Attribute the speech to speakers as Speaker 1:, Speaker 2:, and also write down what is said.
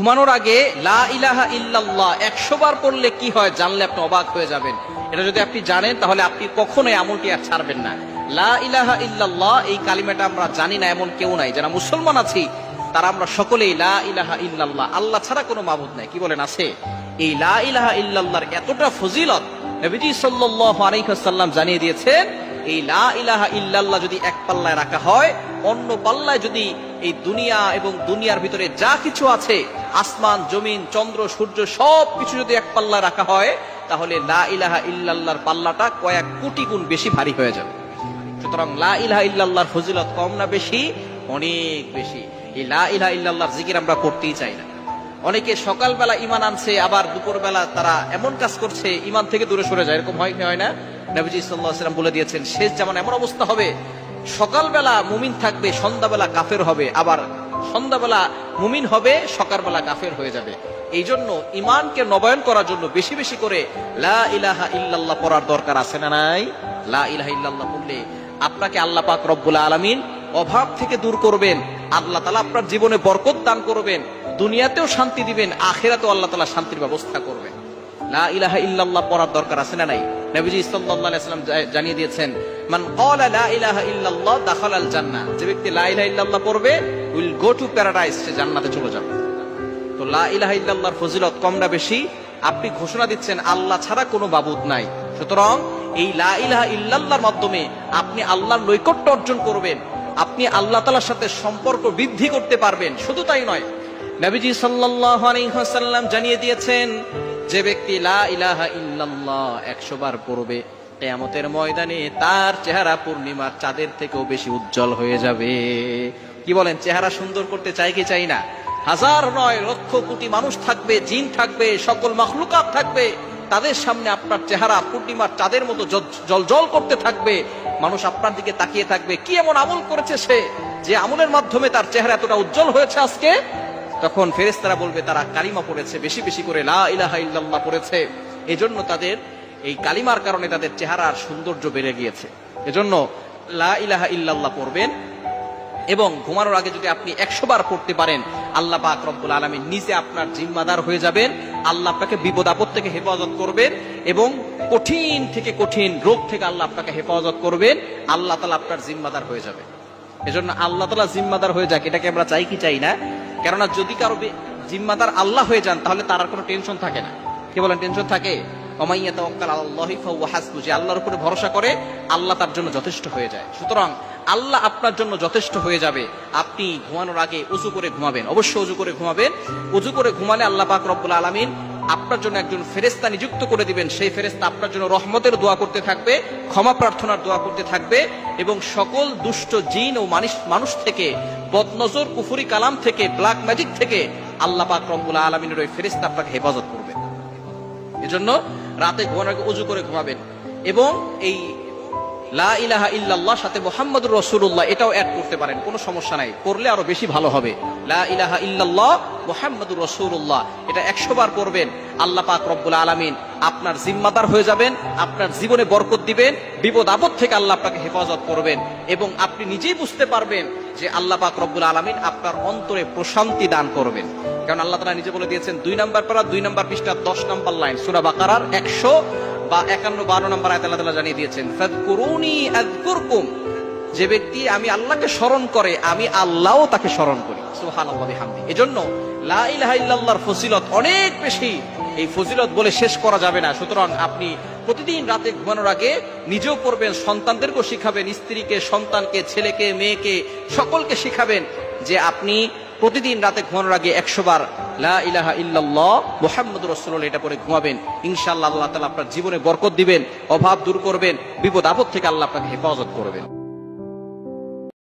Speaker 1: ঘুমানোর আগে লা ইলাহা ইল্লাল্লাহ 100 বার পড়লে কি হয় জানলে আপনি অবাক হয়ে যাবেন। এটা যদি আপনি জানেন তাহলে আপনি কখনোই আমলটি আর ছাড়বেন না। লা ইলাহা ইল্লাল্লাহ এই কালিমাটা আমরা জানি না এমন কেউ নাই। যারা মুসলমান আছি তারা আমরা সকলেই লা ইলাহা ইল্লাল্লাহ, আল্লাহ ছাড়া কোনো মাবুদ নাই। কি বলেন আছে? এই লা ইলাহা ইল্লাল্লাহর এতটা ফজিলত নবীজি সাল্লাল্লাহু আলাইহি ওয়াসাল্লাম জানিয়ে দিয়েছেন। এই লা ইলাহা ইল্লাল্লাহ যদি এক পাল্লায় রাখা হয়, অন্য পাল্লায় যদি এই দুনিয়া এবং দুনিয়ার ভিতরে যা কিছু আছে, আসমান জমিন চন্দ্র সূর্য সব কিছু যদি এক পাল্লায় রাখা হয়, তাহলে লা ইলাহা ইল্লাল্লাহর পাল্লাটা কয়েক কোটি গুণ বেশি ভারী হয়ে যাবে। সুতরাং লা ইলাহা ইল্লাল্লাহর ফজিলত কম না বেশি? অনেক বেশি। এই লা ইলাহা ইল্লাল্লাহর জিকির আমরা করতেই চাই না। অনেকে সকালবেলা ঈমান আনছে, আবার দুপুরবেলা তারা এমন কাজ করছে ঈমান থেকে দূরে সরে যায়। এরকম হয় না? নবীজি সাল্লাল্লাহু আলাইহি ওয়াসাল্লাম বলে দিয়েছেন, শেষ জামানে এমন অবস্থা হবে, সকালবেলা মুমিন থাকবে, সন্ধ্যাবেলা কাফের হবে, আবার সন্ধ্যাবেলা মুমিন হবে, সকালবেলা কাফের হয়ে যাবে। এই জন্য ঈমানকে নবায়ন করার জন্য বেশি বেশি করে লা ইলাহা ইল্লাল্লাহ পড়ার দরকার আছে না নাই? লা ইলাহা ইল্লাল্লাহ পড়লে আপনাকে আল্লাহ পাক রব্বুল আলামিন অভাব থেকে দূর করবেন, আল্লাহ তাআলা আপনার জীবনে বরকত দান করবেন, দুনিয়াতেও শান্তি দিবেন, আখিরাতেও আল্লাহ তাআলা শান্তির ব্যবস্থা করবেন। লা ইলাহা ইল্লাল্লাহ পড়ার দরকার আছে না নাই? নবীজি সাল্লাল্লাহু আলাইহি ওয়াসাল্লাম জানিয়ে দিয়েছেন, মান ক্বালা লা ইলাহা ইল্লাল্লাহ দাখালাল জান্নাহ, যে ব্যক্তি লা ইলাহা ইল্লাল্লাহ পড়বে উইল গো টু প্যারাডাইস, সে জান্নাতে চলে যাবে। তো লা ইলাহা ইল্লাল্লাহর ফজিলত কম না বেশি? আপনি ঘোষণা দিচ্ছেন আল্লাহ ছাড়া কোনো মাবুদ নাই। সুতরাং এই লা ইলাহা ইল্লাল্লাহর মাধ্যমে আপনি আল্লাহর নৈকট্য অর্জন করবেন, আপনি আল্লাহ তাআলার সাথে সম্পর্ক বৃদ্ধি করতে পারবেন। শুধু তাই নয়, নবীজি সাল্লাল্লাহু আলাইহি ওয়াসাল্লাম জানিয়ে দিয়েছেন, যে ব্যক্তি লা ইলাহা ইল্লাল্লাহ 100 বার পড়বে, কিয়ামতের ময়দানে তার চেহারা পূর্ণিমার চাঁদের থেকেও বেশি উজ্জ্বল হয়ে যাবে। কি বলেন? চেহারা সুন্দর করতে চাই কি চাই না? হাজার নয় লক্ষ কোটি মানুষ থাকবে, জিন থাকবে, সকল মাখলুকাত থাকবে, তাদের সামনে আপনার চেহারা পূর্ণিমার চাঁদের মতো জলজল করতে থাকবে। মানুষ আপনার দিকে তাকিয়ে থাকবে, কি এমন আমল করেছে সে, যে আমলের মাধ্যমে তার চেহারা এতটা উজ্জ্বল হয়েছে আজকে। তখন ফেরেশতারা বলবে তারা কালিমা পড়েছে, বেশি বেশি করে লা ইলাহা ইল্লাল্লাহ পড়েছে, এজন্য তাদের এই কালিমার কারণে তাদের চেহারার সৌন্দর্য বেড়ে গিয়েছে। এজন্য লা ইলাহা ইল্লাল্লাহ পড়বেন, এবং ঘুমানোর আগে যদি আপনি 100 বার পড়তে পারেন, আল্লাহ পাক রব্বুল আলামিন নিজে আপনার জিম্মাদার হয়ে যাবেন। আল্লাহ আপনাকে বিপদ আপদ থেকে হেফাজত করবেন, এবং কঠিন থেকে কঠিন রোগ থেকে আল্লাহ আপনাকে হেফাজত করবেন। আল্লাহ তাআলা আপনার জিম্মাদার হয়ে যাবে। এজন্য আল্লাহ তাআলা জিম্মাদার হয়ে যাক, এটাকে আমরা চাই কি চাই না? কেননা যদি কারো জিম্মাদার আল্লাহ হয়ে যান, তাহলে তার আর কোনো টেনশন থাকে না। কি বলেন? টেনশন থাকে? ওমাইয়া তাওয়াক্কাল আলাল্লাহি ফাহুয়া হাসবু, যে আল্লাহর উপরে ভরসা করে আল্লাহ তার জন্য যথেষ্ট হয়ে যায়। সুতরাং আল্লাহ আপনার জন্য যথেষ্ট হয়ে যাবে। আপনি ঘুমানোর আগে উযু করে ঘুমাবেন, অবশ্যই উযু করে ঘুমাবেন। উযু করে ঘুমালে আল্লাহ পাক রব্বুল আলামিন আপনার জন্য একজন ফেরেশতা নিযুক্ত করে দিবেন। সেই ফেরেশতা আপনার জন্য রহমতের দোয়া করতে থাকবে, ক্ষমা প্রার্থনার দোয়া করতে থাকবে, এবং সকল দুষ্ট জিন ও মানুষ থেকে, বদনজর কুফরি কালাম থেকে, ব্ল্যাক ম্যাজিক থেকে আল্লাহ পাক রব্বুল আলামিনের ওই ফেরেশতা আপনাকে হেফাজত করবে। এজন্য রাতে ঘুমানোর আগে উযু করে ঘুমাবেন, এবং এই লা ইলাহা ইল্লাল্লাহ সাথে মুহাম্মাদুর রাসূলুল্লাহ এটাও অ্যাড করতে পারেন, কোনো সমস্যা নাই, করলে আরো বেশি ভালো হবে। লা ইলাহা ইল্লাল্লাহ মুহাম্মাদুর রাসূলুল্লাহ, এটা 100 বার করবেন। আল্লাহ পাক রব্বুল আলামিন আপনার জিম্মাদার হয়ে যাবেন, আপনার জীবনে বরকত দিবেন, বিপদ আপদ থেকে আল্লাহ আপনাকে হেফাজত করবেন, এবং আপনি নিজেই বুঝতে পারবেন যে আল্লাহ পাক রব্বুল আলামিন আপনার অন্তরে প্রশান্তি দান করবেন। কারণ আল্লাহ তাআলা নিজে বলে দিয়েছেন, 2 নম্বর পারা 2 নম্বর পৃষ্ঠা 10 নম্বর লাইন সূরা বাকারার 151-52 নম্বর আয়াতে আল্লাহ তাআলা জানিয়ে দিয়েছেন, ফাযকুরুনি আযকুরকুম, যে ব্যক্তি আমি আল্লাহকে স্মরণ করে, আমি আল্লাহও তাকে স্মরণ করি। সুবহানাল্লাহি ওয়া বিহামদিহি। এজন্য লা ইলাহা ইল্লাল্লাহর ফজিলত অনেক বেশি, এই ফজিলত বলে শেষ করা যাবে না। সুতরাং আপনি প্রতিদিন রাতে ঘুমানোর আগে নিজেও পড়বেন, সন্তানদেরকেও শিখাবেন, স্ত্রীকে, সন্তানকে, ছেলেকে, মেয়েকে, সকলকে শিখাবেন, যে আপনি প্রতিদিন রাতে ঘুমানোর আগে 100 বার লা ইলাহা ইল্লাল্লাহ মুহাম্মাদুর রাসূলুল্লাহ এটা পড়ে ঘুমাবেন। ইনশাআল্লাহ আল্লাহ তাআলা আপনার জীবনে বরকত দিবেন, অভাব দূর করবেন, বিপদ আপদ থেকে আল্লাহ আপনাকে হেফাজত করবেন।